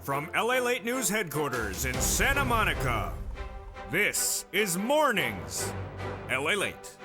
From LALATE News headquarters in Santa Monica, this is Mornings LALATE.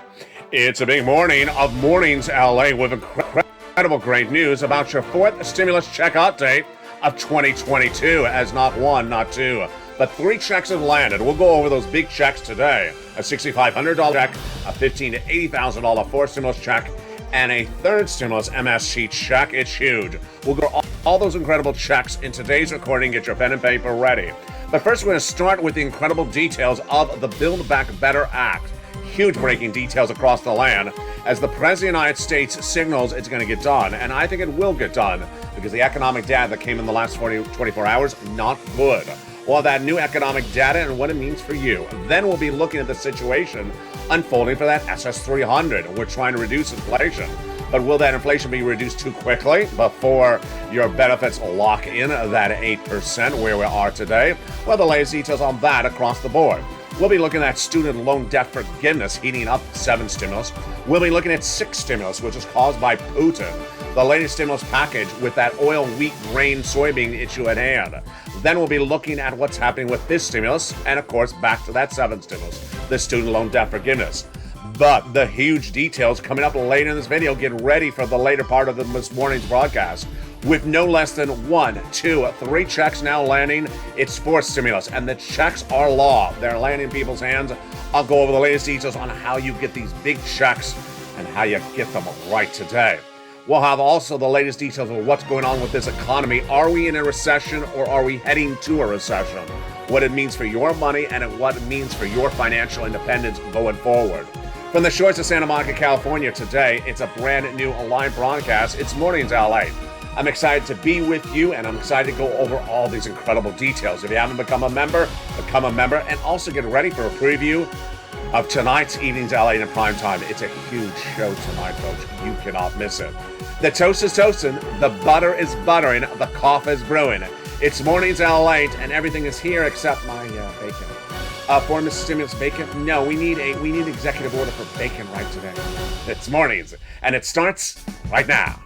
It's a big morning of Mornings LA with incredible great news about your fourth stimulus check update of 2022, as not one, not two, but three checks have landed. We'll go over those big checks today. A $6,500 check, a $15,000 to $80,000 fourth stimulus check, and a third stimulus MSC check. It's huge. We'll go all those incredible checks in today's recording. Get your pen and paper ready. But first, we're going to start with the incredible details of the Build Back Better Act. Huge breaking details across the land as the President of the United States signals it's going to get done. And I think it will get done because the economic data that came in the last 24 hours, not good. We'll have that new economic data and what it means for you. Then we'll be looking at the situation unfolding for that SS300. We're trying to reduce inflation. But will that inflation be reduced too quickly before your benefits lock in that 8% where we are today? Well, the latest details on that across the board. We'll be looking at student loan debt forgiveness heating up 7 stimulus. We'll be looking at 6 stimulus, which is caused by Putin. The latest stimulus package with that oil, wheat, grain, soybean issue at hand. Then we'll be looking at what's happening with this stimulus, and of course, back to that 7 stimulus, the student loan debt forgiveness. But the huge details coming up later in this video. Get ready for the later part of this morning's broadcast. With no less than 1, 2, 3 checks now landing, it's 4th stimulus, and the checks are law. They're landing in people's hands. I'll go over the latest details on how you get these big checks and how you get them right today. We'll have also the latest details of what's going on with this economy. Are we in a recession or are we heading to a recession? What it means for your money and what it means for your financial independence going forward. From the shores of Santa Monica, California today, it's a brand new live broadcast. It's Mornings LA. I'm excited to be with you, and I'm excited to go over all these incredible details. If you haven't become a member, and also get ready for a preview of tonight's Evenings LA in prime time. It's a huge show tonight, folks. You cannot miss it. The toast is toasting, the butter is buttering, the coffee is brewing. It's Mornings LA, and everything is here except my bacon. For Mrs. Stimulus bacon? No, we need executive order for bacon right today. It's Mornings, and it starts right now.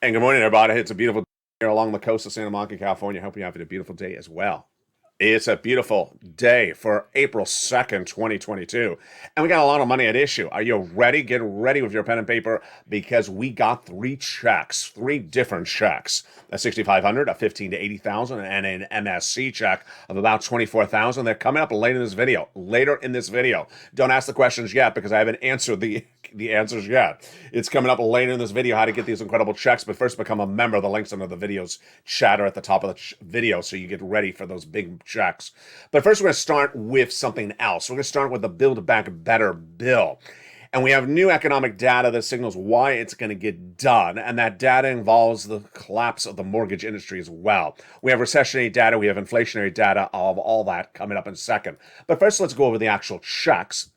And good morning, everybody. It's a beautiful day here along the coast of Santa Monica, California. I hope you're having a beautiful day as well. It's a beautiful day for April 2nd, 2022. And we got a lot of money at issue. Are you ready? Get ready with your pen and paper because we got 3 checks, 3 different checks. A $6,500, a $15,000 to $80,000, and an MSC check of about $24,000. They're coming up later in this video. Don't ask the questions yet because I haven't answered the answers yet. It's coming up later in this video how to get these incredible checks, but first become a member. The links under the video's chatter at the top of the video so you get ready for those big checks. But first we're going to start with something else. We're going to start with the Build Back Better bill. And we have new economic data that signals why it's going to get done. And that data involves the collapse of the mortgage industry as well. We have recessionary data. We have inflationary data of all that coming up in a second. But first, let's go over the actual checks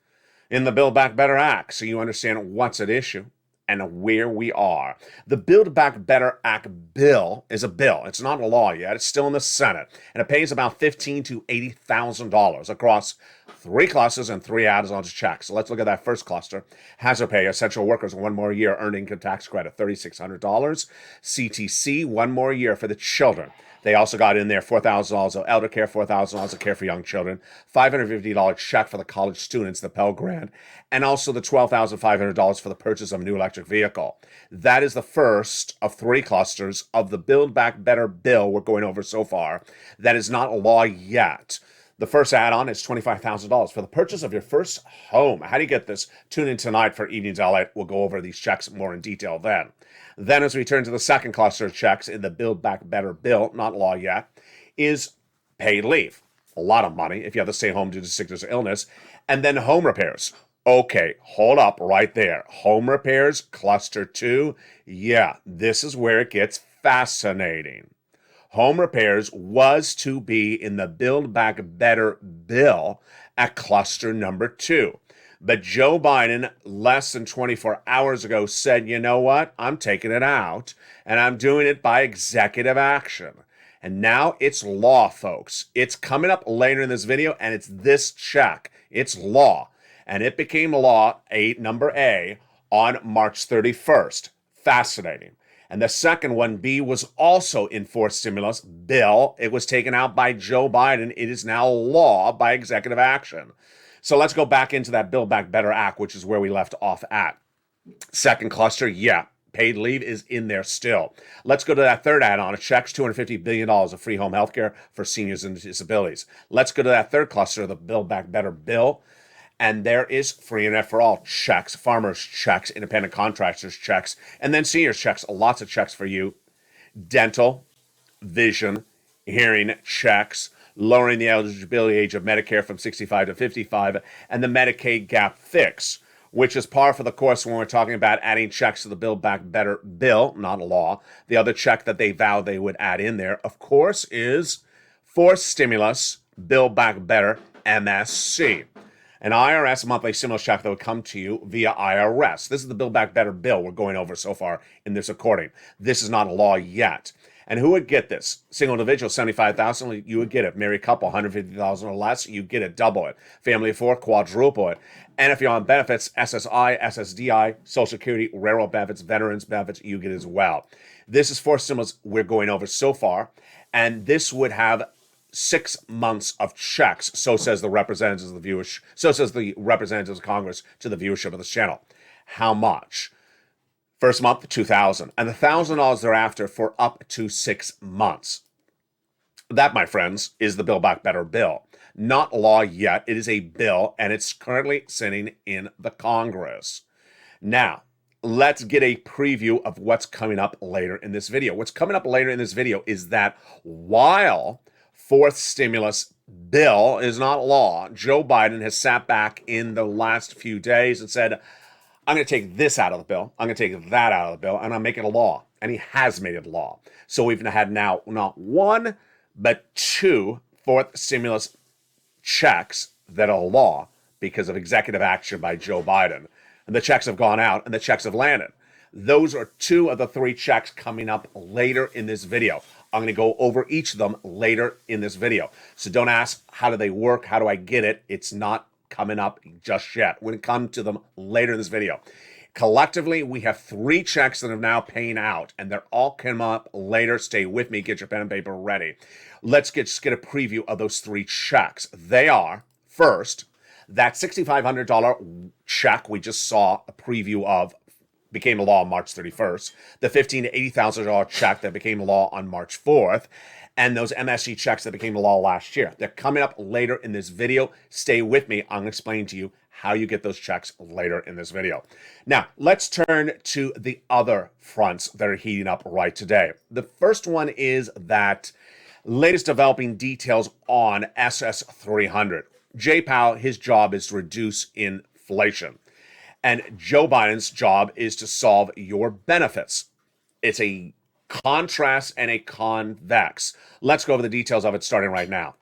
in the Build Back Better Act so you understand what's at issue and where we are. The Build Back Better Act bill is a bill. It's not a law yet. It's still in the Senate. And it pays about $15,000 to $80,000 across 3 clusters and 3 add-on checks. So let's look at that first cluster. Hazard pay, essential workers, 1 more year earned income tax credit, $3,600. CTC, 1 more year for the children. They also got in there $4,000 of elder care, $4,000 of care for young children, $550 check for the college students, the Pell Grant, and also the $12,500 for the purchase of a new electric vehicle. That is the first of 3 clusters of the Build Back Better bill we're going over so far. That is not a law yet. The first add-on is $25,000 for the purchase of your first home. How do you get this? Tune in tonight for Evenings LA. We'll go over these checks more in detail then. Then as we turn to the second cluster of checks in the Build Back Better bill, not law yet, is paid leave. A lot of money if you have to stay home due to sickness or illness. And then home repairs. Okay, hold up right there. Home repairs, cluster 2. Yeah, this is where it gets fascinating. home repairs was to be in the Build Back Better bill at cluster number 2. But Joe Biden, less than 24 hours ago, said, you know what? I'm taking it out, and I'm doing it by executive action. And now it's law, folks. It's coming up later in this video, and it's this check. It's law. And it became law, number A, on March 31st. Fascinating. And the second one, B, was also enforced stimulus bill. It was taken out by Joe Biden. It is now law by executive action. So let's go back into that Build Back Better Act, which is where we left off at. Second cluster, yeah, paid leave is in there still. Let's go to that third add-on. It checks $250 billion of free home health care for seniors and disabilities. Let's go to that third cluster, the Build Back Better bill. And there is free internet for all checks, farmers checks, independent contractors checks, and then seniors checks, lots of checks for you. Dental, vision, hearing checks, lowering the eligibility age of Medicare from 65 to 55, and the Medicaid gap fix, which is par for the course when we're talking about adding checks to the Build Back Better bill, not a law. The other check that they vowed they would add in there, of course, is forced stimulus, Build Back Better, MSC. An IRS monthly stimulus check that would come to you via IRS. This is the Build Back Better bill we're going over so far in this recording. This is not a law yet. And who would get this? Single individual, $75,000, you would get it. Married couple, $150,000 or less, you get it, double it. Family of 4, quadruple it. And if you're on benefits, SSI, SSDI, Social Security, railroad benefits, veterans benefits, you get as well. This is forced stimulus we're going over so far. And this would have 6 months of checks, so says the representatives of the viewers, so says the representatives of Congress to the viewership of this channel. How much? First month, $2,000, and $1,000 thereafter for up to 6 months. That, my friends, is the Build Back Better bill. Not law yet. It is a bill, and it's currently sitting in the Congress. Now, let's get a preview of what's coming up later in this video. What's coming up later in this video is that while fourth stimulus bill is not law, Joe Biden has sat back in the last few days and said, I'm going to take this out of the bill, I'm going to take that out of the bill, and I'll make it a law. And he has made it law. So we've had now not one, but 2 fourth stimulus checks that are law because of executive action by Joe Biden. And the checks have gone out and the checks have landed. Those are 2 of the 3 checks coming up later in this video. I'm going to go over each of them later in this video. So don't ask, how do they work? How do I get it? It's not coming up just yet. We're going to come to them later in this video. Collectively, we have 3 checks that are now paying out, and they're all coming up later. Stay with me. Get your pen and paper ready. Let's just get a preview of those 3 checks. They are, first, that $6,500 check we just saw a preview of became a law on March 31st, the $15,000 to $80,000 check that became a law on March 4th, and those MSC checks that became a law last year. They're coming up later in this video. Stay with me. I'm going to explain to you how you get those checks later in this video. Now, let's turn to the other fronts that are heating up right today. The first one is that latest developing details on SS300. Jay Powell, his job is to reduce inflation. And Joe Biden's job is to solve your benefits. It's a contrast and a convex. Let's go over the details of it starting right now.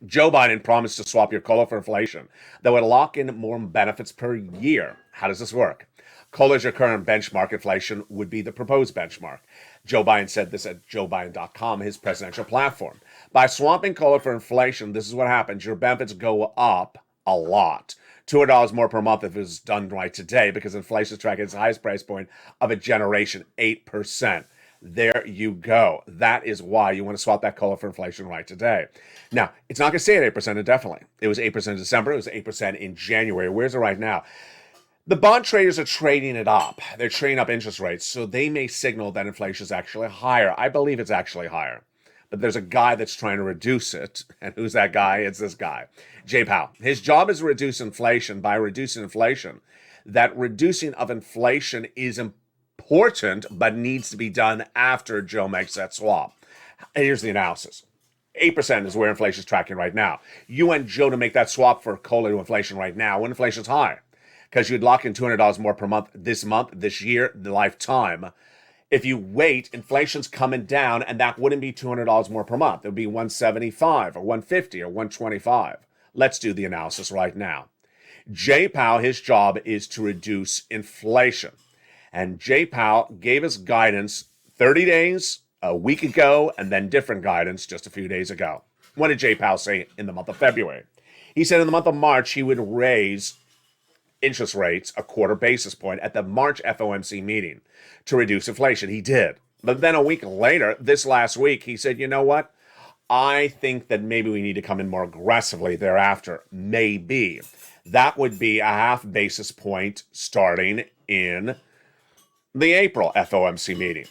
Joe Biden promised to swap your COLA for inflation that would lock in more benefits per year. How does this work? COLA is your current benchmark. Inflation would be the proposed benchmark. Joe Biden said this at joebiden.com, his presidential platform. By swapping COLA for inflation, this is what happens. Your benefits go up a lot. $200 more per month if it was done right today, because inflation is tracking its highest price point of a generation, 8%. There you go. That is why you want to swap that COLA for inflation right today. Now, it's not going to stay at 8% indefinitely. It was 8% in December. It was 8% in January. Where's it right now? The bond traders are trading it up. They're trading up interest rates, so they may signal that inflation is actually higher. I believe it's actually higher. But there's a guy that's trying to reduce it. And who's that guy? It's this guy, Jay Powell. His job is to reduce inflation. By reducing inflation, that reducing of inflation is important, but needs to be done after Joe makes that swap. Here's the analysis. 8% is where inflation is tracking right now. You want Joe to make that swap for COLA to inflation right now when inflation's high, because you'd lock in $200 more per month, this year, the lifetime. If you wait, inflation's coming down, and that wouldn't be $200 more per month. It would be $175 or $150 or $125. Let's do the analysis right now. Jay Powell, his job is to reduce inflation. And Jay Powell gave us guidance 30 days, a week ago, and then different guidance just a few days ago. What did Jay Powell say in the month of February? He said in the month of March he would raise interest rates a quarter basis point at the March FOMC meeting to reduce inflation. He did. But then a week later, this last week, he said, you know what? I think that maybe we need to come in more aggressively thereafter. Maybe. That would be a half basis point starting in the April FOMC meeting.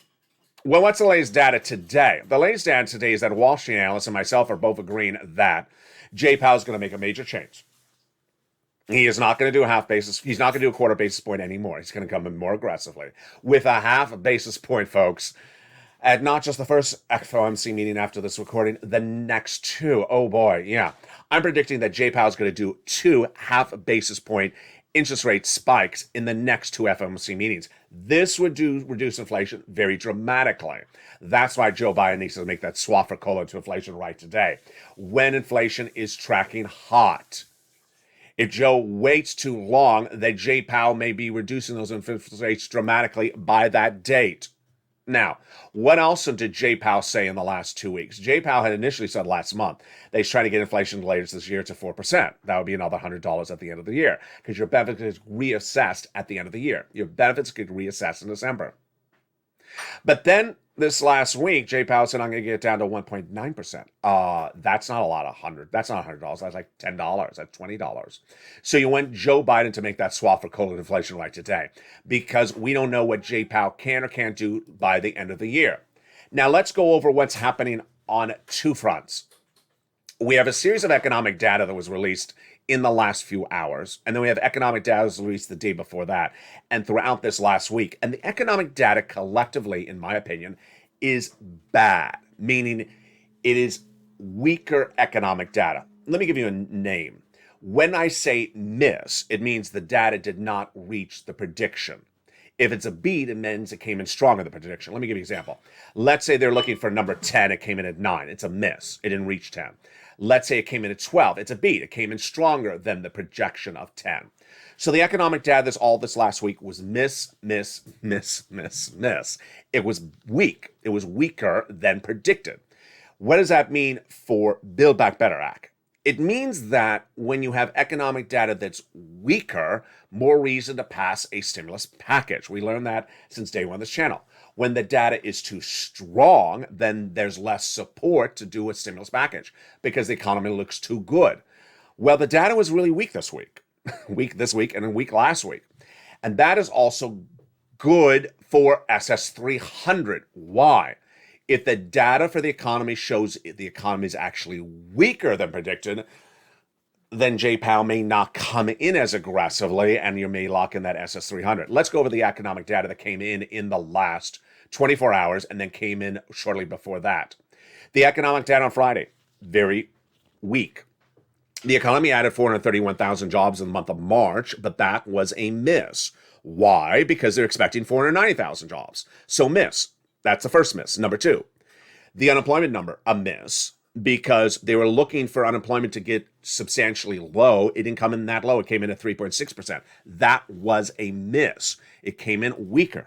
Well, what's the latest data today? The latest data today is that Wall Street analysts and myself are both agreeing that Jay Powell is going to make a major change. He is not going to do a half basis. He's not going to do a quarter basis point anymore. He's going to come in more aggressively with a half basis point, folks, at not just the first FOMC meeting after this recording, the next two. Oh boy, yeah. I'm predicting that Jay Powell is going to do 2 half basis point interest rate spikes in the next 2 FOMC meetings. This would reduce inflation very dramatically. That's why Joe Biden needs to make that swap for cola to inflation right today, when inflation is tracking hot. If Joe waits too long, then Jay Powell may be reducing those interest rates dramatically by that date. Now, what else did Jay Powell say in the last 2 weeks? Jay Powell had initially said last month that he's trying to get inflation later this year to 4%. That would be another $100 at the end of the year, because your benefit is reassessed at the end of the year. Your benefits get reassessed in December. But then this last week, Jay Powell said, I'm going to get it down to 1.9%. That's not a lot of that's not $100. That's like $10. That's $20. So you want Joe Biden to make that swap for cola inflation right today, because we don't know what Jay Powell can or can't do by the end of the year. Now let's go over what's happening on 2 fronts. We have a series of economic data that was released in the last few hours. And then we have economic data that was released the day before that and throughout this last week. And the economic data collectively, in my opinion, is bad, meaning it is weaker economic data. Let me give you a name. When I say miss, it means the data did not reach the prediction. If it's a beat, it means it came in stronger than the prediction. Let me give you an example. Let's say they're looking for number 10. It came in at 9. It's a miss. It didn't reach 10. Let's say it came in at 12. It's a beat. It came in stronger than the projection of 10. So the economic data this last week was miss. It was weak. It was weaker than predicted. What does that mean for Build Back Better Act? It means that when you have economic data that's weaker, more reason to pass a stimulus package. We learned that since day one of this channel. When the data is too strong, then there's less support to do a stimulus package because the economy looks too good. Well, the data was really weak this week, this week and a week last week. And that is also good for SS300. Why? If the data for the economy shows the economy is actually weaker than predicted, then Jay Powell may not come in as aggressively and you may lock in that SS300. Let's go over the economic data that came in the last 24 hours and then came in shortly before that. The economic data on Friday, very weak. The economy added 431,000 jobs in the month of March, but that was a miss. Why? Because they're expecting 490,000 jobs. So miss. That's the first miss. Number 2, the unemployment number, a miss, because they were looking for unemployment to get substantially low. It didn't come in that low. It came in at 3.6%. That was a miss. It came in weaker.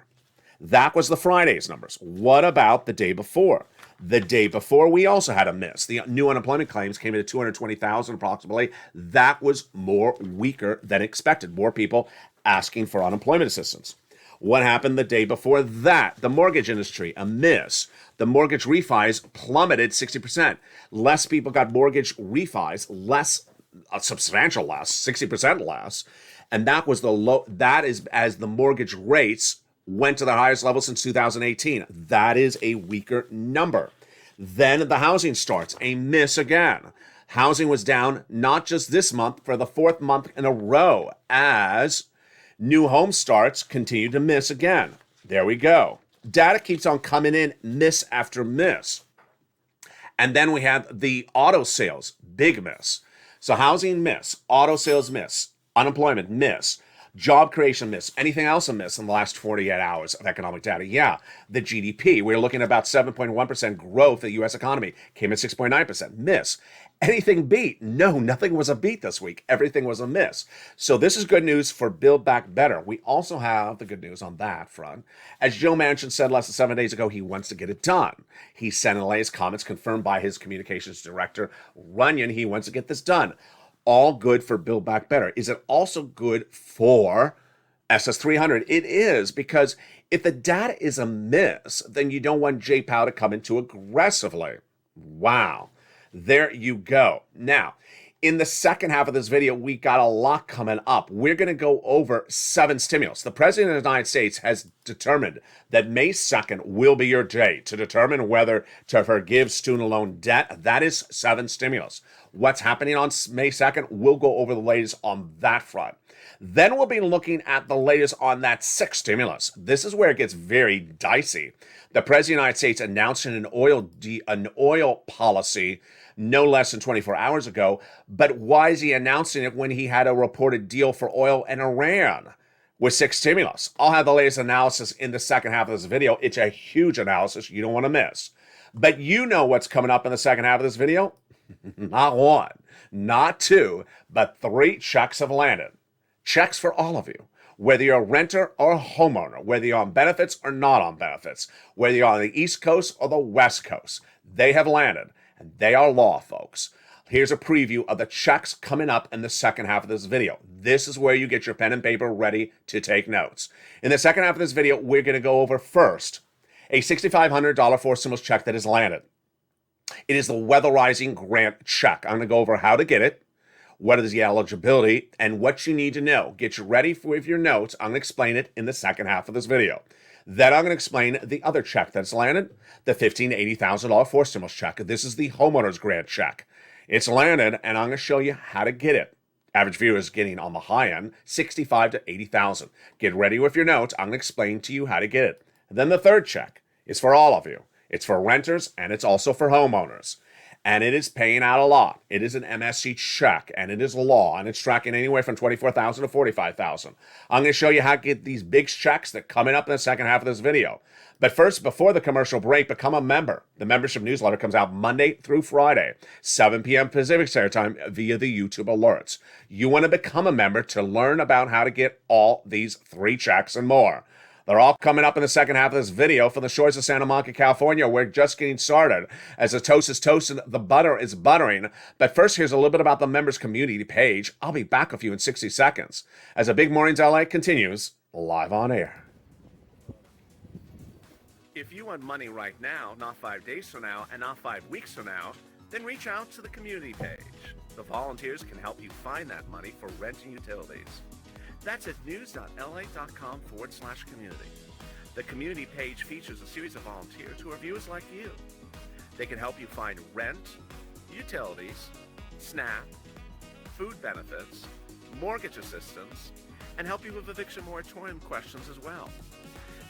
That was the Friday's numbers. What about the day before? The day before, we also had a miss. The new unemployment claims came in at 220,000 approximately. That was more weaker than expected. More people asking for unemployment assistance. What happened the day before that? The mortgage industry, a miss. The mortgage refis plummeted 60%. Less people got mortgage refis, a substantial less, 60% less. And that was the low. That is as the mortgage rates went to the highest level since 2018. That is a weaker number. Then the housing starts, a miss again. Housing was down not just this month, for the 4th month in a row, as new home starts continue to miss again. There we go. Data keeps on coming in, miss after miss. And then we have the auto sales, big miss. So housing miss, auto sales miss, unemployment miss. Job creation miss. Anything else a miss in the last 48 hours of economic data? Yeah. The GDP. We're looking at about 7.1% growth of the U.S. economy. Came in 6.9%. Miss. Anything beat? No, nothing was a beat this week. Everything was a miss. So this is good news for Build Back Better. We also have the good news on that front. As Joe Manchin said less than 7 days ago, he wants to get it done. He sent in his comments confirmed by his communications director, Runyon. He wants to get this done. All good for Build Back Better. Is it also good for SS300? It is, because if the data is a miss, then you don't want J-Pow to come in too aggressively. Wow. There you go. Now, in the second half of this video, we got a lot coming up. We're going to go over 7 stimulus. The President of the United States has determined that May 2nd will be your day to determine whether to forgive student loan debt. That is 7 stimulus. What's happening on May 2nd? We'll go over the latest on that front. Then we'll be looking at the latest on that 6th stimulus. This is where it gets very dicey. The President of the United States announced an oil policy no less than 24 hours ago. But why is he announcing it when he had a reported deal for oil and Iran with 6 stimulus? I'll have the latest analysis in the second half of this video. It's a huge analysis you don't want to miss. But you know what's coming up in the second half of this video? Not 1, not 2, but 3 checks have landed. Checks for all of you. Whether you're a renter or a homeowner, whether you're on benefits or not on benefits, whether you're on the East Coast or the West Coast, they have landed. And they are law, folks. Here's a preview of the checks coming up in the second half of this video. This is where you get your pen and paper ready to take notes. In the second half of this video, we're going to go over first a $6,500 for stimulus check that has landed. It is the Weatherizing Grant check. I'm going to go over how to get it, what is the eligibility, and what you need to know. Get you ready with your notes. I'm going to explain it in the second half of this video. Then I'm going to explain the other check that's landed, the $15,000 to $80,000 for stimulus check. This is the homeowner's grant check. It's landed, and I'm going to show you how to get it. Average viewer is getting on the high end, $65,000 to $80,000. Get ready with your notes. I'm going to explain to you how to get it. And then the third check is for all of you. It's for renters, and it's also for homeowners. And it is paying out a lot. It is an MSC check, and it is law, and it's tracking anywhere from $24,000 to $45,000. I'm going to show you how to get these big checks that are coming up in the second half of this video. But first, before the commercial break, become a member. The membership newsletter comes out Monday through Friday, 7 p.m. Pacific Standard Time via the YouTube alerts. You want to become a member to learn about how to get all these 3 checks and more. They're all coming up in the second half of this video from the shores of Santa Monica, California. We're just getting started. As the toast is toasting, the butter is buttering. But first, here's a little bit about the members community page. I'll be back with you in 60 seconds as a Big Mornings LA continues live on air. If you want money right now, not 5 days from now, and not 5 weeks from now, then reach out to the community page. The volunteers can help you find that money for rent and utilities. That's at news.la.com/community. The community page features a series of volunteers who are viewers like you. They can help you find rent, utilities, SNAP, food benefits, mortgage assistance, and help you with eviction moratorium questions as well.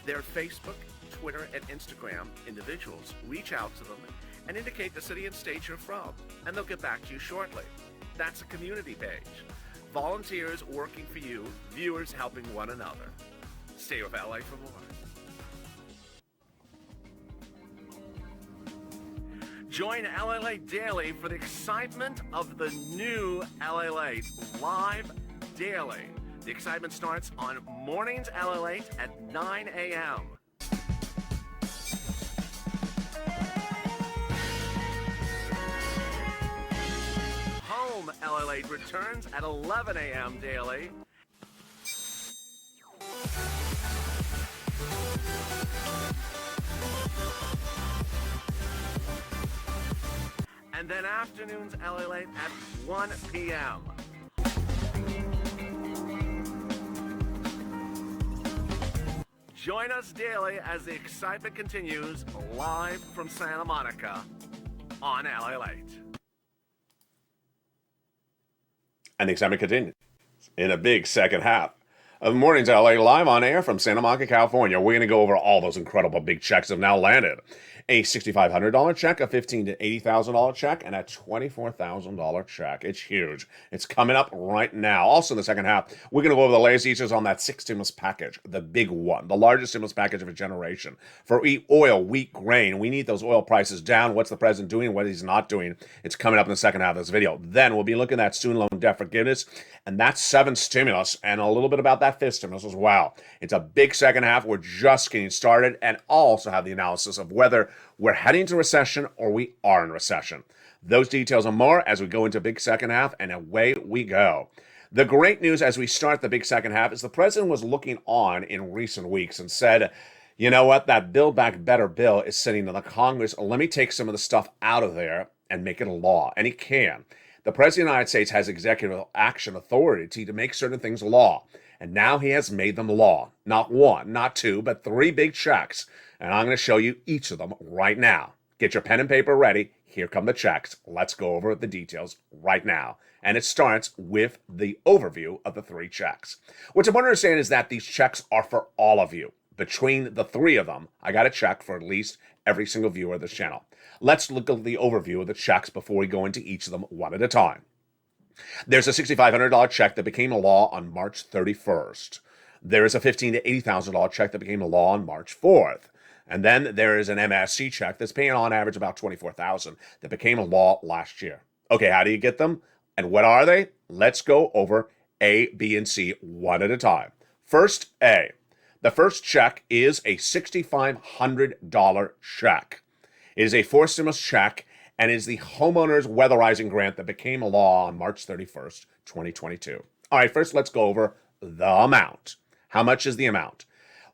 Their Facebook, Twitter, and Instagram individuals reach out to them and indicate the city and state you're from, and they'll get back to you shortly. That's a community page. Volunteers working for you, viewers helping one another. Stay with LA for more. Join LALATE Daily for the excitement of the new LALATE live daily. The excitement starts on Mornings LALATE at 9 a.m. Home LALATE returns at 11 a.m. daily. And then afternoons LALATE at 1 p.m. Join us daily as the excitement continues live from Santa Monica on LALATE. And the excitement continues in a big second half of Mornings LA, live on air from Santa Monica, California. We're going to go over all those incredible big checks that have now landed. A $6,500 check, a $15,000 to $80,000 check, and a $24,000 check. It's huge. It's coming up right now. Also in the second half, we're going to go over the latest details on that sixth stimulus package, the big one, the largest stimulus package of a generation. For oil, wheat, grain, we need those oil prices down. What's the president doing? What he's not doing? It's coming up in the second half of this video. Then we'll be looking at student loan debt forgiveness, and that's seventh stimulus, and a little bit about that fifth stimulus as well. It's a big second half. We're just getting started, and also have the analysis of whether we're heading to recession or we are in recession. Those details and more as we go into big second half, and away we go. The great news as we start the big second half is the president was looking on in recent weeks and said, you know what, that Build Back Better bill is sitting in the Congress. Let me take some of the stuff out of there and make it a law. And he can. The president of the United States has executive action authority to make certain things law. And now he has made them law. Not one, not two, but three big checks. And I'm going to show you each of them right now. Get your pen and paper ready. Here come the checks. Let's go over the details right now. And it starts with the overview of the three checks. What's important to understand is that these checks are for all of you. Between the three of them, I got a check for at least every single viewer of this channel. Let's look at the overview of the checks before we go into each of them one at a time. There's a $6,500 check that became a law on March 31st. There is a $15,000 to $80,000 check that became a law on March 4th. And then there is an MSC check that's paying on average about $24,000 that became a law last year. Okay, how do you get them? And what are they? Let's go over A, B, and C one at a time. First, A. The first check is a $6,500 check. It is a fourth stimulus check and is the homeowners weatherizing grant that became a law on March 31st, 2022. All right, first let's go over the amount. How much is the amount?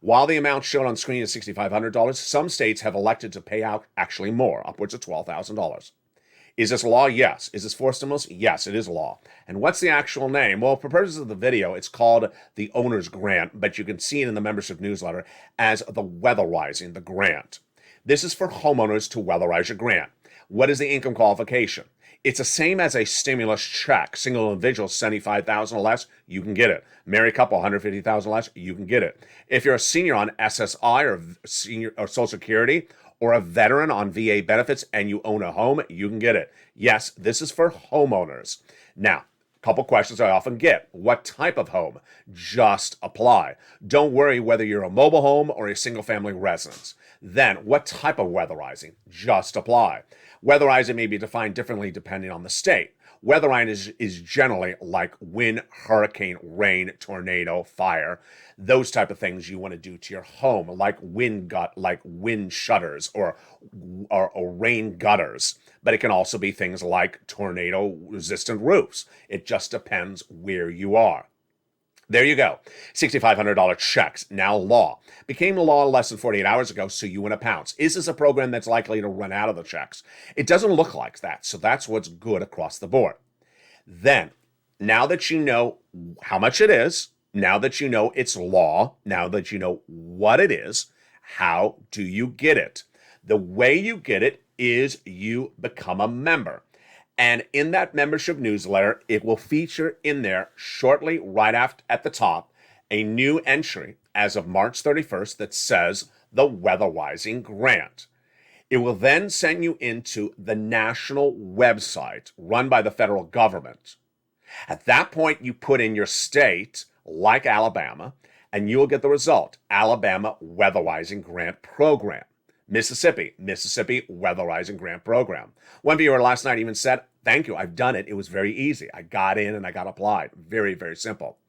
While the amount shown on screen is $6,500, some states have elected to pay out actually more, upwards of $12,000. Is this law? Yes. Is this fourth stimulus? Yes, it is law. And what's the actual name? Well, for purposes of the video, it's called the Owner's Grant, but you can see it in the membership newsletter as the Weatherizing the Grant. This is for homeowners to weatherize your grant. What is the income qualification? It's the same as a stimulus check. Single individual, $75,000 or less, you can get it. Married couple, $150,000 less, you can get it. If you're a senior on SSI or senior or Social Security, or a veteran on VA benefits and you own a home, you can get it. Yes, this is for homeowners. Now, a couple questions I often get. What type of home? Just apply. Don't worry whether you're a mobile home or a single family residence. Then, what type of weatherizing? Just apply. Weatherizing may be defined differently depending on the state. Weatherizing is generally like wind, hurricane, rain, tornado, fire, those type of things you want to do to your home, like wind shutters or rain gutters. But it can also be things like tornado-resistant roofs. It just depends where you are. There you go. $6,500 checks, now law. Became a law less than 48 hours ago, so you win a pounce. Is this a program that's likely to run out of the checks? It doesn't look like that, so that's what's good across the board. Then, now that you know how much it is, now that you know it's law, now that you know what it is, how do you get it? The way you get it is you become a member. And in that membership newsletter, it will feature in there shortly right after at the top a new entry as of March 31st that says the Weatherizing Grant. It will then send you into the national website run by the federal government. At that point, you put in your state, like Alabama, and you will get the result, Alabama Weatherizing Grant Program. Mississippi Weatherizing Grant Program. One viewer last night even said, thank you, I've done it. It was very easy. I got in and I got applied. Very, very simple.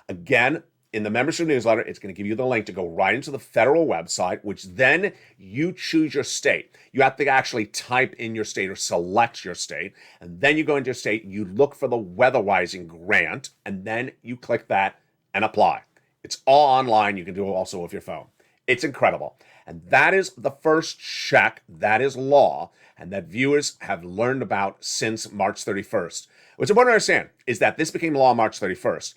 Again, in the membership newsletter, it's going to give you the link to go right into the federal website, which then you choose your state. You have to actually type in your state or select your state. And then you go into your state, you look for the Weatherizing Grant, and then you click that and apply. It's all online. You can do it also with your phone. It's incredible. And that is the first check. That is law. And that viewers have learned about since March 31st. What's important to understand is that this became law on March 31st.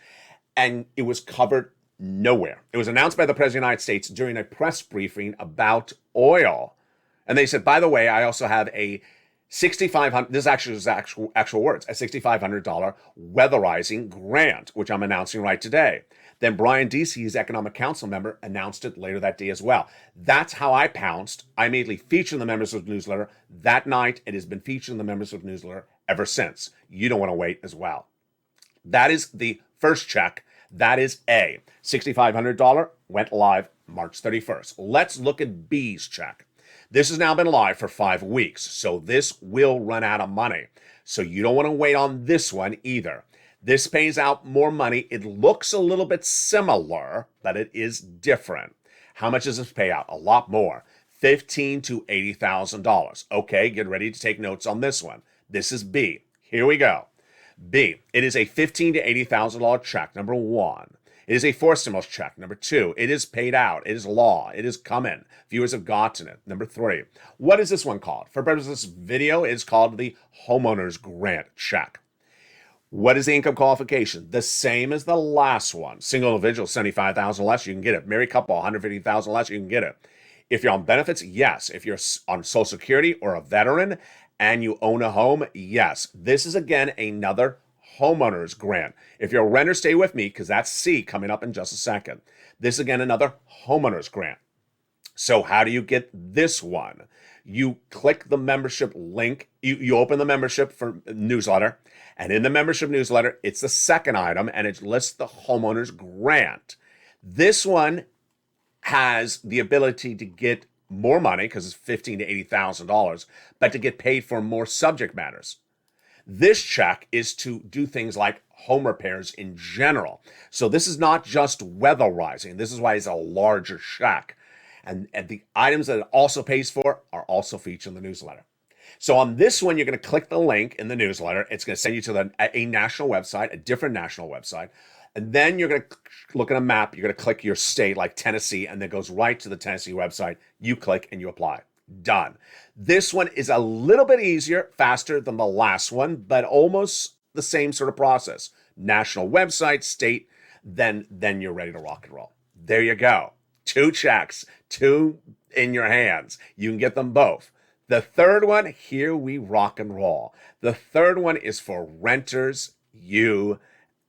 And it was covered nowhere. It was announced by the President of the United States during a press briefing about oil. And they said, by the way, I also have a $6,500. This actually is actual words. A $6,500 weatherizing grant, which I'm announcing right today. Then Brian Deasy, his economic council member, announced it later that day as well. That's how I pounced. I immediately featured the members of the newsletter that night. It has been featured in the members of the newsletter ever since. You don't want to wait as well. That is the first check. That is A. $6,500 went live March 31st. Let's look at B's check. This has now been live for 5 weeks, so this will run out of money. So you don't want to wait on this one either. This pays out more money. It looks a little bit similar, but it is different. How much does this pay out? A lot more. $15,000 to $80,000. Okay, get ready to take notes on this one. This is B. Here we go. B, it is a $15,000 to $80,000 check, number one. It is a forced stimulus check, number two. It is paid out. It is law. It is come in. Viewers have gotten it. Number three. What is this one called? For purposes of this video, it is called the homeowner's grant check. What is the income qualification? The same as the last one. Single individual, $75,000 less, you can get it. Married couple, $150,000 less, you can get it. If you're on benefits, yes. If you're on Social Security or a veteran and you own a home, yes. This is, again, another homeowner's grant. If you're a renter, stay with me because that's C coming up in just a second. This is, again, another homeowner's grant. So how do you get this one? You click the membership link. You open the membership for newsletter. And in the membership newsletter, it's the second item, and it lists the homeowner's grant. This one has the ability to get more money because it's $15,000 to $80,000, but to get paid for more subject matters. This check is to do things like home repairs in general. So this is not just weatherizing. This is why it's a larger check. And the items that it also pays for are also featured in the newsletter. So on this one, you're going to click the link in the newsletter. It's going to send you to a national website, a different national website. And then you're going to look at a map. You're going to click your state like Tennessee, and then it goes right to the Tennessee website. You click and you apply. Done. This one is a little bit easier, faster than the last one, but almost the same sort of process. National website, state, then you're ready to rock and roll. There you go. 2 checks, 2 in your hands. You can get them both. The third one, here we rock and roll. The third one is for renters, you,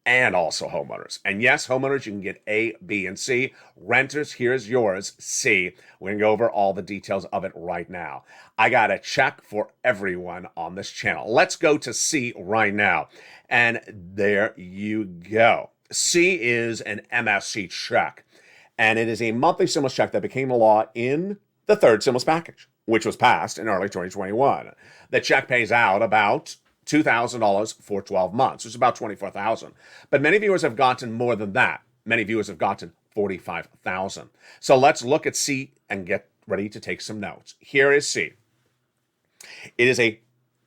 and also homeowners. And yes, homeowners, you can get A, B, and C. Renters, here's yours, C. We're going to go over all the details of it right now. I got a check for everyone on this channel. Let's go to C right now. And there you go. C is an MSC check. And it is a monthly stimulus check that became law in the third stimulus package, which was passed in early 2021. The check pays out about $2,000 for 12 months, which is about $24,000. But many viewers have gotten more than that. Many viewers have gotten $45,000. So let's look at C and get ready to take some notes. Here is C. It is a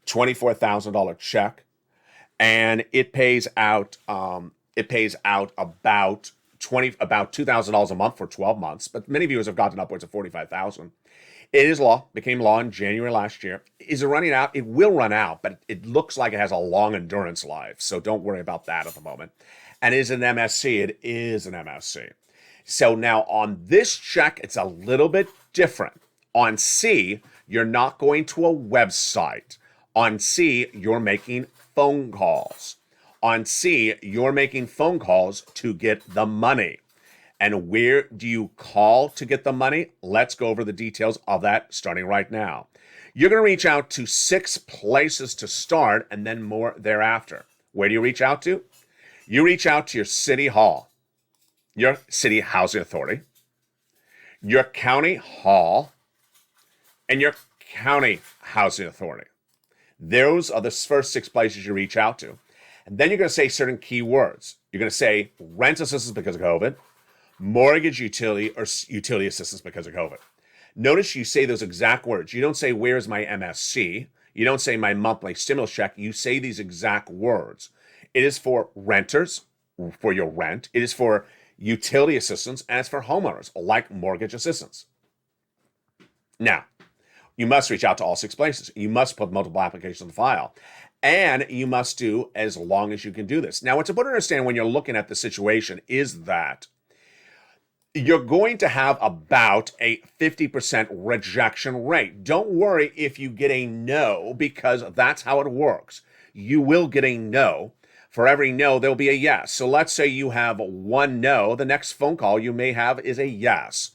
$24,000 check, and it pays out about $2,000 a month for 12 months, but many viewers have gotten upwards of $45,000. It is law, became law in January last year. Is it running out? It will run out, but it looks like it has a long endurance life, so don't worry about that at the moment. And is it an MSC? It is an MSC. So now on this check, it's a little bit different. On C, you're not going to a website. On C, you're making phone calls. On C, you're making phone calls to get the money. And where do you call to get the money? Let's go over the details of that starting right now. You're going to reach out to 6 places to start and then more thereafter. Where do you reach out to? You reach out to your city hall, your city housing authority, your county hall, and your county housing authority. Those are the first 6 places you reach out to. And then you're going to say certain key words. You're going to say rent assistance because of COVID, mortgage utility, or utility assistance because of COVID. Notice you say those exact words. You don't say, where's my MSC? You don't say my monthly stimulus check. You say these exact words. It is for renters, for your rent. It is for utility assistance, and it's for homeowners, like mortgage assistance. Now, you must reach out to all 6 places. You must put multiple applications in the file. And you must do as long as you can do this. Now, what's important to understand when you're looking at the situation is that you're going to have about a 50% rejection rate. Don't worry if you get a no, because that's how it works. You will get a no. For every no, there'll be a yes. So let's say you have one no. The next phone call you may have is a yes.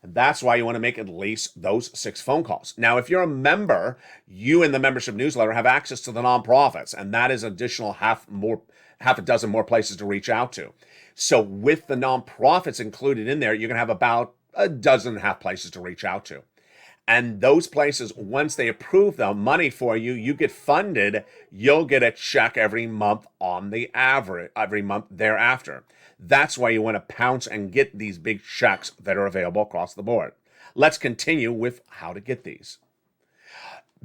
And that's why you want to make at least those 6 phone calls. Now, if you're a member, you in the membership newsletter have access to the nonprofits, and that is additional half a dozen more places to reach out to. So with the nonprofits included in there, you're going to have about a dozen and a half places to reach out to. And those places, once they approve the money for you, you get funded, you'll get a check every month on the average, every month thereafter. That's why you want to pounce and get these big checks that are available across the board. Let's continue with how to get these.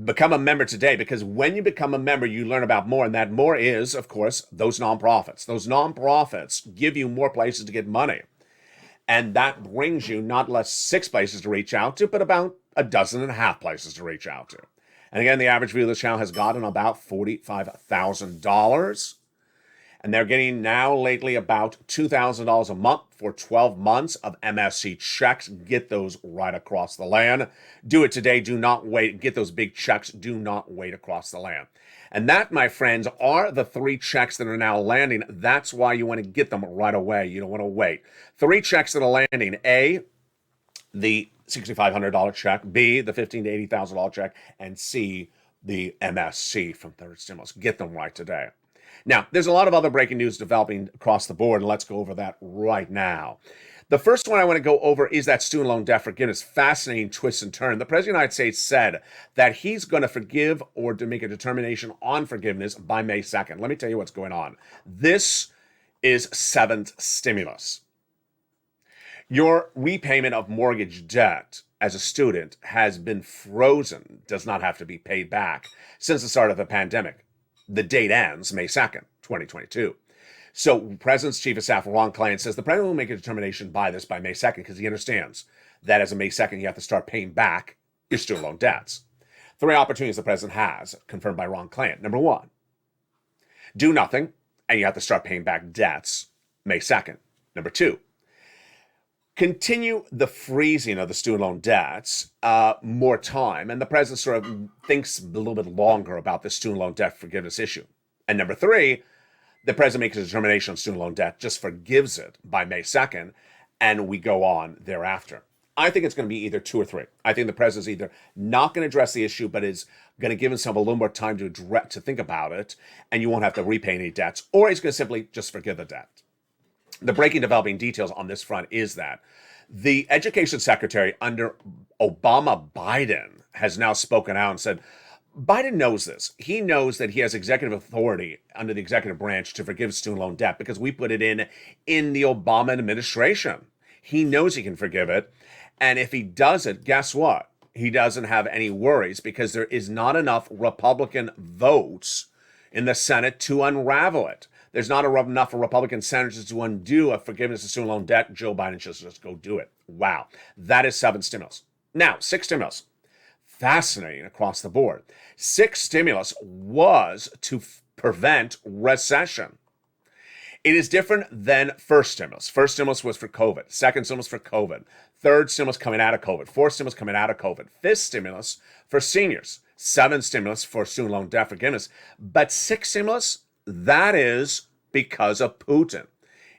Become a member today, because when you become a member, you learn about more, and that more is, of course, those nonprofits. Those nonprofits give you more places to get money. And that brings you not less 6 places to reach out to, but about a dozen and a half places to reach out to. And again, the average view of the channel has gotten about $45,000. And they're getting now lately about $2,000 a month for 12 months of MSC checks. Get those right across the land. Do it today. Do not wait. Get those big checks. Do not wait across the land. And that, my friends, are the 3 checks that are now landing. That's why you want to get them right away. You don't want to wait. 3 checks that are landing. A, the $6,500 check. B, the $15,000 to $80,000 check. And C, the MSC from third stimulus. Get them right today. Now, there's a lot of other breaking news developing across the board, and let's go over that right now. The first one I want to go over is that student loan debt forgiveness. Fascinating twist and turn. The President of the United States said that he's going to forgive or to make a determination on forgiveness by May 2nd. Let me tell you what's going on. This is 7th stimulus. Your repayment of mortgage debt as a student has been frozen, does not have to be paid back since the start of the pandemic. The date ends May 2nd, 2022. So President's Chief of Staff, Ron Klain, says the President will make a determination by May 2nd, because he understands that as of May 2nd, you have to start paying back your student loan debts. 3 opportunities the President has, confirmed by Ron Klain. Number 1, do nothing, and you have to start paying back debts May 2nd. Number 2, continue the freezing of the student loan debts more time, and the President sort of thinks a little bit longer about the student loan debt forgiveness issue. And number 3, the President makes a determination on student loan debt, just forgives it by May 2nd, and we go on thereafter. I think it's going to be either 2 or 3. I think the President's either not going to address the issue, but is going to give himself a little more time to think about it, and you won't have to repay any debts, or he's going to simply just forgive the debt. The breaking developing details on this front is that the education secretary under Obama Biden has now spoken out and said, Biden knows this. He knows that he has executive authority under the executive branch to forgive student loan debt because we put it in the Obama administration. He knows he can forgive it. And if he does it, guess what? He doesn't have any worries because there is not enough Republican votes in the Senate to unravel it. There's not enough Republican senators to undo a forgiveness of student loan debt. Joe Biden should just go do it. Wow. That is 7 stimulus. Now, 6 stimulus. Fascinating across the board. 6 stimulus was to prevent recession. It is different than first stimulus. First stimulus was for COVID. Second stimulus for COVID. Third stimulus coming out of COVID. Fourth stimulus coming out of COVID. 5th stimulus for seniors. 7th stimulus for student loan debt forgiveness. But 6 stimulus, that is because of Putin.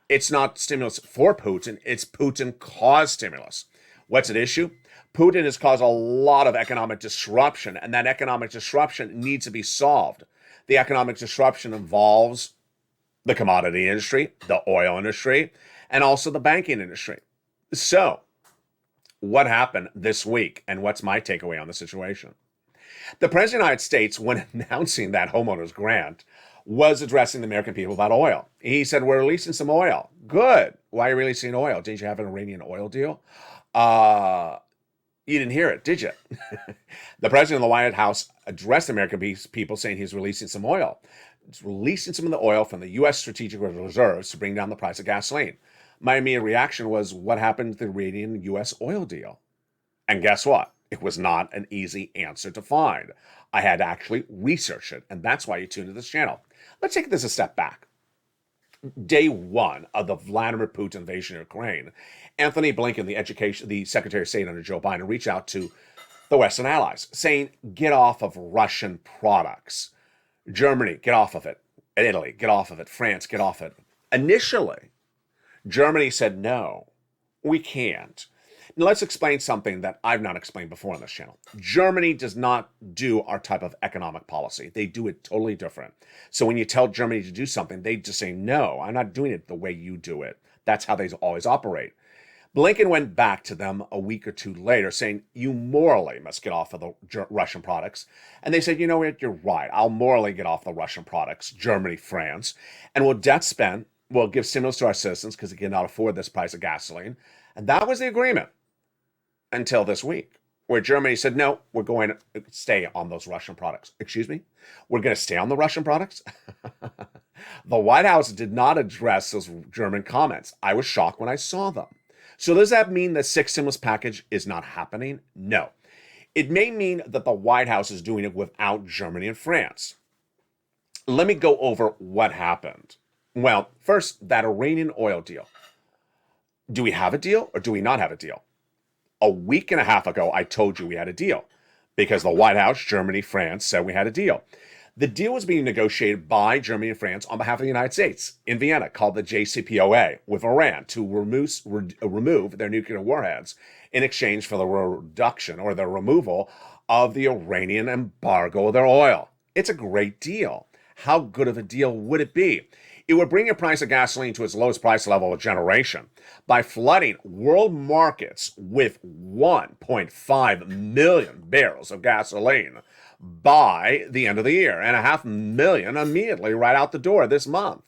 It's not stimulus for Putin. It's Putin-caused stimulus. What's at issue? Putin has caused a lot of economic disruption, and that economic disruption needs to be solved. The economic disruption involves the commodity industry, the oil industry, and also the banking industry. So, what happened this week, and what's my takeaway on the situation? The President of the United States, when announcing that homeowners grant, was addressing the American people about oil. He said, we're releasing some oil. Good. Why are you releasing oil? Didn't you have an Iranian oil deal? You didn't hear it, did you? The president of the White House addressed the American people saying he's releasing some oil. He's releasing some of the oil from the U.S. strategic reserves to bring down the price of gasoline. My immediate reaction was, what happened to the Iranian U.S. oil deal? And guess what? It was not an easy answer to find. I had to actually research it, and that's why you tuned to this channel. Let's take this a step back. day one of the Vladimir Putin invasion of Ukraine, Anthony Blinken, the Secretary of State under Joe Biden, reached out to the Western allies saying, get off of Russian products. Germany, get off of it. Italy, get off of it. France, get off it. Initially, Germany said, no, we can't. Now, let's explain something that I've not explained before on this channel. Germany does not do our type of economic policy. They do it totally different. So when you tell Germany to do something, they just say, no, I'm not doing it the way you do it. That's how they always operate. Blinken went back to them a week or two later saying, you morally must get off of the Russian products. And they said, you know what, you're right. I'll morally get off the Russian products, Germany, France, and we'll debt spend, we'll give stimulus to our citizens because they cannot afford this price of gasoline. And that was the agreement until this week, where Germany said, no, we're going to stay on those Russian products. Excuse me? We're going to stay on the Russian products? The White House did not address those German comments. I was shocked when I saw them. So does that mean the sixth stimulus package is not happening? No. It may mean that the White House is doing it without Germany and France. Let me go over what happened. Well, first, that Iranian oil deal. Do we have a deal or do we not have a deal? A week and a half ago, I told you we had a deal because the White House, Germany, France said we had a deal. The deal was being negotiated by Germany and France on behalf of the United States in Vienna, called the JCPOA, with Iran to remove their nuclear warheads in exchange for the reduction or the removal of the Iranian embargo of their oil. It's a great deal. How good of a deal would it be? It would bring the price of gasoline to its lowest price level of generation by flooding world markets with 1.5 million barrels of gasoline by the end of the year, and 500,000 immediately right out the door this month.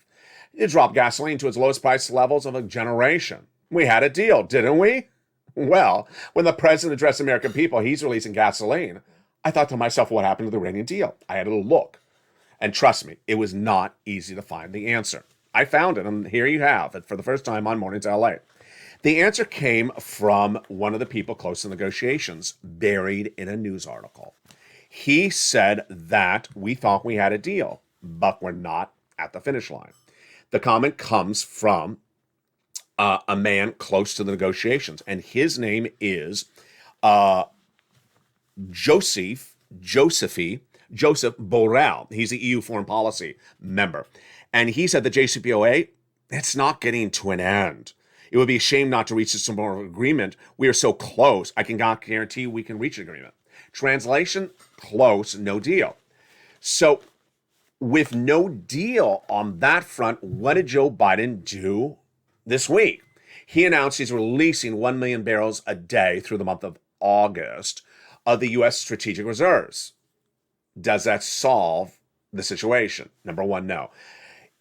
It dropped gasoline to its lowest price levels of a generation. We had a deal, didn't we? Well, when the president addressed the American people, he's releasing gasoline. I thought to myself, what happened to the Iranian deal? I had a look. And trust me, it was not easy to find the answer. I found it, and here you have it for the first time on Mornings LA. The answer came from one of the people close to negotiations, buried in a news article. He said that we thought we had a deal, but we're not at the finish line. The comment comes from a man close to the negotiations, and his name is Joseph Borrell. He's the EU foreign policy member. And he said the JCPOA, it's not getting to an end. It would be a shame not to reach a similar agreement. We are so close. I cannot guarantee we can reach an agreement. Translation, close, no deal. So with no deal on that front, what did Joe Biden do this week? He announced he's releasing 1 million barrels a day through the month of August of the U.S. strategic reserves. Does that solve the situation? Number one, no.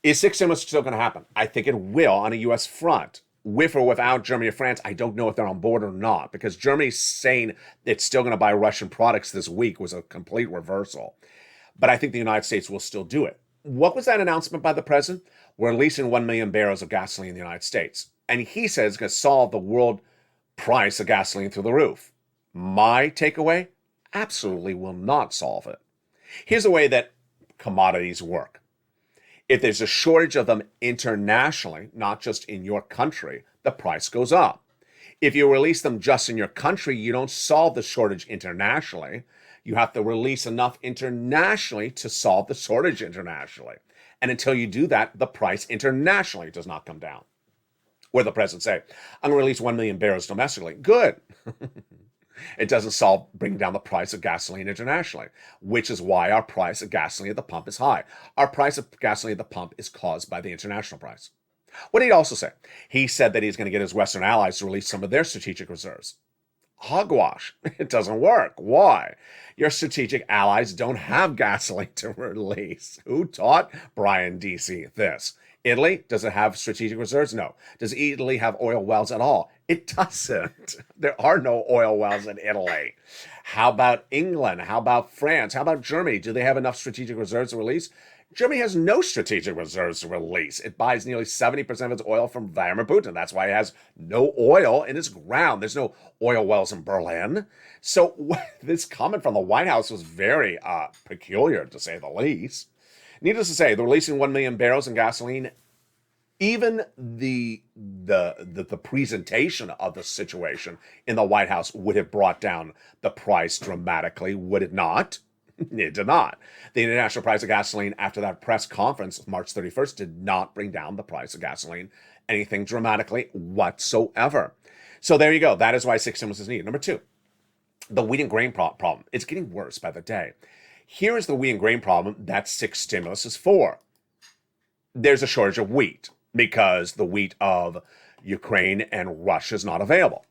Is sixth stimulus still going to happen? I think it will on a U.S. front. With or without Germany or France, I don't know if they're on board or not, because Germany's saying it's still going to buy Russian products this week was a complete reversal. But I think the United States will still do it. What was that announcement by the president? We're releasing 1 million barrels of gasoline in the United States. And he says it's going to solve the world price of gasoline through the roof. My takeaway? Absolutely will not solve it. Here's the way that commodities work. If there's a shortage of them internationally, not just in your country, the price goes up. If you release them just in your country, you don't solve the shortage internationally. You have to release enough internationally to solve the shortage internationally. And until you do that, the price internationally does not come down. Where the president say, I'm going to release 1 million barrels domestically. Good. It doesn't bring down the price of gasoline internationally, which is why our price of gasoline at the pump is high. Our price of gasoline at the pump is caused by the international price. What did he also say? He said that he's going to get his Western allies to release some of their strategic reserves. Hogwash. It doesn't work. Why? Your strategic allies don't have gasoline to release. Who taught Brian D.C. this? Italy, does it have strategic reserves? No. Does Italy have oil wells at all? It doesn't. There are no oil wells in Italy. How about England? How about France? How about Germany? Do they have enough strategic reserves to release? Germany has no strategic reserves to release. It buys nearly 70% of its oil from Vladimir Putin. That's why it has no oil in its ground. There's no oil wells in Berlin. So this comment from the White House was very peculiar, to say the least. Needless to say, the releasing 1 million barrels in gasoline Even the presentation of the situation in the White House would have brought down the price dramatically, would it not? It did not. The international price of gasoline after that press conference, March 31st, did not bring down the price of gasoline anything dramatically whatsoever. So there you go. That is why 6 stimulus is needed. Number 2, the wheat and grain problem. It's getting worse by the day. Here is the wheat and grain problem that 6 stimulus is for. There's a shortage of wheat because the wheat of Ukraine and Russia is not available.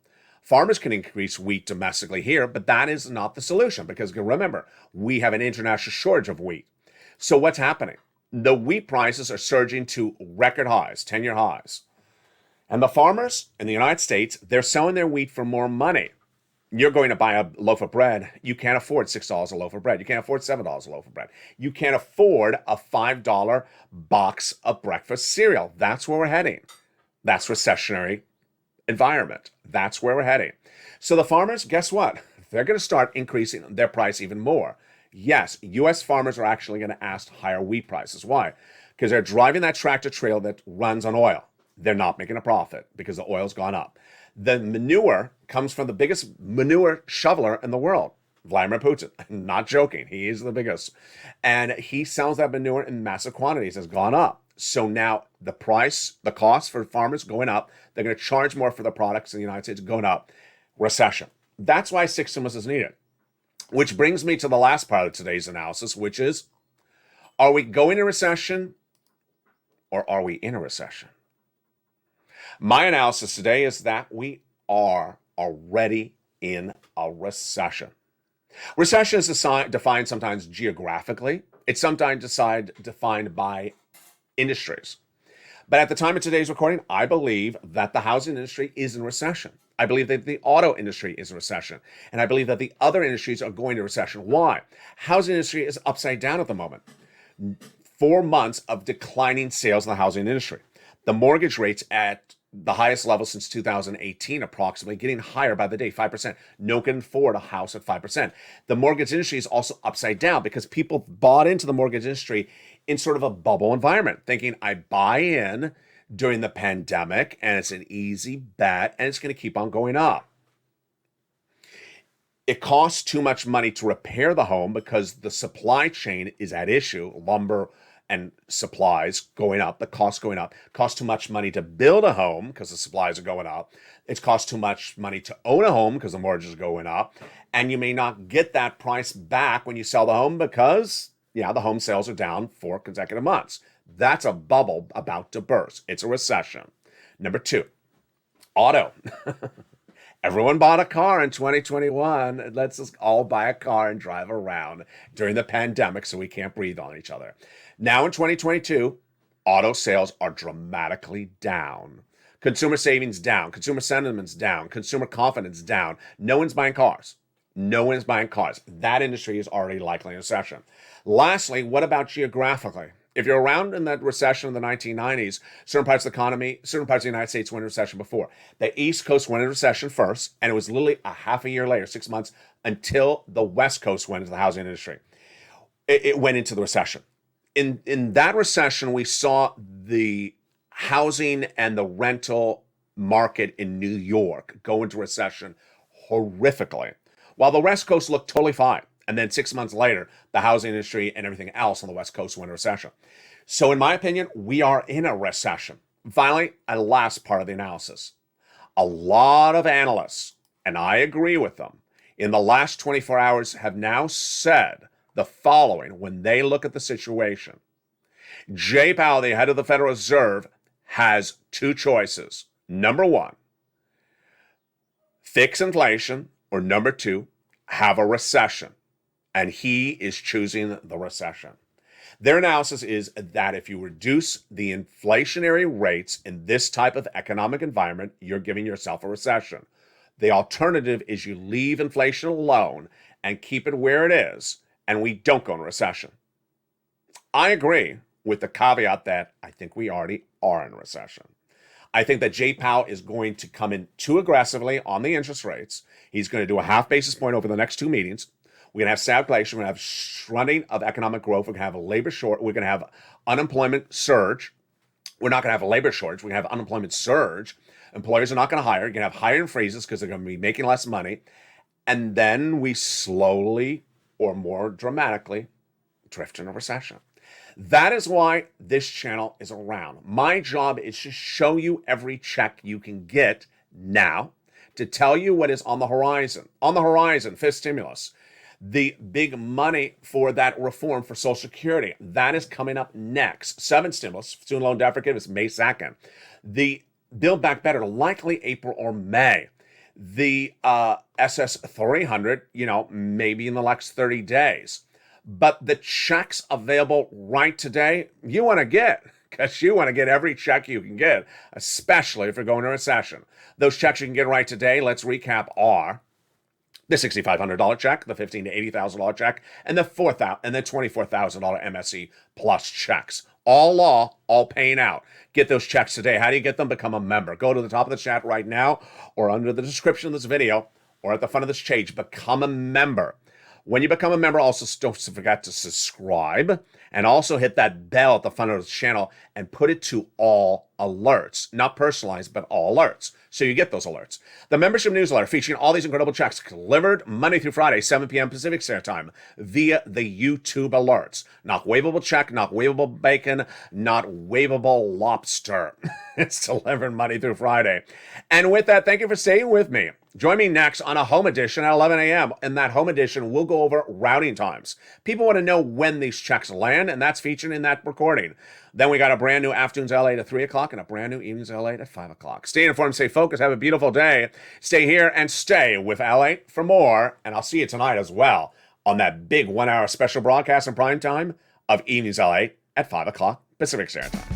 Farmers can increase wheat domestically here, but that is not the solution because remember, we have an international shortage of wheat. So what's happening? The wheat prices are surging to record highs, 10-year highs. And the farmers in the United States, they're selling their wheat for more money. You're going to buy a loaf of bread. You can't afford $6 a loaf of bread. You can't afford $7 a loaf of bread. You can't afford a $5 box of breakfast cereal. That's where we're heading. That's recessionary environment. That's where we're heading. So the farmers, guess what? They're going to start increasing their price even more. Yes, U.S. farmers are actually going to ask higher wheat prices. Why? Because they're driving that tractor trailer that runs on oil. They're not making a profit because the oil's gone up. The manure comes from the biggest manure shoveler in the world, Vladimir Putin. Not joking. He is the biggest. And he sells that manure in massive quantities. Has gone up. So now the cost for farmers going up. They're going to charge more for the products in the United States going up. Recession. That's why 6 stimulus is needed. Which brings me to the last part of today's analysis, which is, are we going to recession or are we in a recession? My analysis today is that we are already in a recession. Recession is defined sometimes geographically. It's sometimes defined by industries. But at the time of today's recording, I believe that the housing industry is in recession. I believe that the auto industry is in recession. And I believe that the other industries are going to recession. Why? Housing industry is upside down at the moment. 4 months of declining sales in the housing industry. The mortgage rates at the highest level since 2018, approximately, getting higher by the day, 5%. No one can afford a house at 5%. The mortgage industry is also upside down because people bought into the mortgage industry in sort of a bubble environment, thinking I buy in during the pandemic and it's an easy bet and it's going to keep on going up. It costs too much money to repair the home because the supply chain is at issue. Lumber and supplies going up, the cost going up. Costs too much money to build a home because the supplies are going up. It costs too much money to own a home because the mortgage is going up. And you may not get that price back when you sell the home because, the home sales are down 4 consecutive months. That's a bubble about to burst. It's a recession. Number 2, auto. Everyone bought a car in 2021. Let's just all buy a car and drive around during the pandemic so we can't breathe on each other. Now in 2022, auto sales are dramatically down. Consumer savings down. Consumer sentiments down. Consumer confidence down. No one's buying cars. No one's buying cars. That industry is already likely in recession. Lastly, what about geographically? If you're around in that recession in the 1990s, certain parts of the economy, certain parts of the United States went into recession before. The East Coast went into recession first, and it was literally a half a year later, 6 months, until the West Coast went into the housing industry. It went into the recession. In that recession, we saw the housing and the rental market in New York go into recession horrifically, while the West Coast looked totally fine. And then 6 months later, the housing industry and everything else on the West Coast went into recession. So in my opinion, we are in a recession. Finally, a last part of the analysis. A lot of analysts, and I agree with them, in the last 24 hours have now said the following when they look at the situation. Jay Powell, the head of the Federal Reserve, has 2 choices. Number 1, fix inflation, or number 2, have a recession. And he is choosing the recession. Their analysis is that if you reduce the inflationary rates in this type of economic environment, you're giving yourself a recession. The alternative is you leave inflation alone and keep it where it is, and we don't go in recession. I agree with the caveat that I think we already are in recession. I think that Jay Powell is going to come in too aggressively on the interest rates. He's going to do a half basis point over the next 2 meetings. We're going to have stagflation. We're going to have shunting of economic growth. We're going to have a labor short. We're going to have unemployment surge. We're not going to have a labor shortage. We're going to have unemployment surge. Employers are not going to hire. You're going to have hiring freezes because they're going to be making less money. And then we slowly, or more dramatically, drift into recession. That is why this channel is around. My job is to show you every check you can get now, to tell you what is on the horizon. On the horizon, fifth stimulus. The big money for that reform for Social Security. That is coming up next. Seventh stimulus, student loan debt forgiveness, May 2nd. The Build Back Better, likely April or May. The SS 300, maybe in the next 30 days. But the checks available right today, you want to get, because you want to get every check you can get, especially if you're going to recession. Those checks you can get right today, let's recap, are the $6,500 check, the $15,000 to $80,000 check, and the $4,000 and the $24,000 MSE plus checks. All law, all paying out. Get those checks today. How do you get them? Become a member. Go to the top of the chat right now, or under the description of this video, or at the front of this page. Become a member. When you become a member, also don't forget to subscribe, and also hit that bell at the front of the channel and put it to all alerts. Not personalized, but all alerts. So you get those alerts. The membership newsletter featuring all these incredible checks delivered Monday through Friday, 7 p.m. Pacific Standard Time via the YouTube alerts. Not waivable check, not waivable bacon, not waivable lobster. It's delivered Monday through Friday. And with that, thank you for staying with me. Join me next on a home edition at 11 a.m. In that home edition, we'll go over routing times. People want to know when these checks land, and that's featured in that recording. Then we got a brand new Afternoons LA at 3 o'clock and a brand new Evenings LA at 5 o'clock. Stay informed, stay focused, have a beautiful day. Stay here and stay with LALATE for more. And I'll see you tonight as well on that big 1 hour special broadcast in prime time of Evenings LA at 5 o'clock Pacific Standard Time.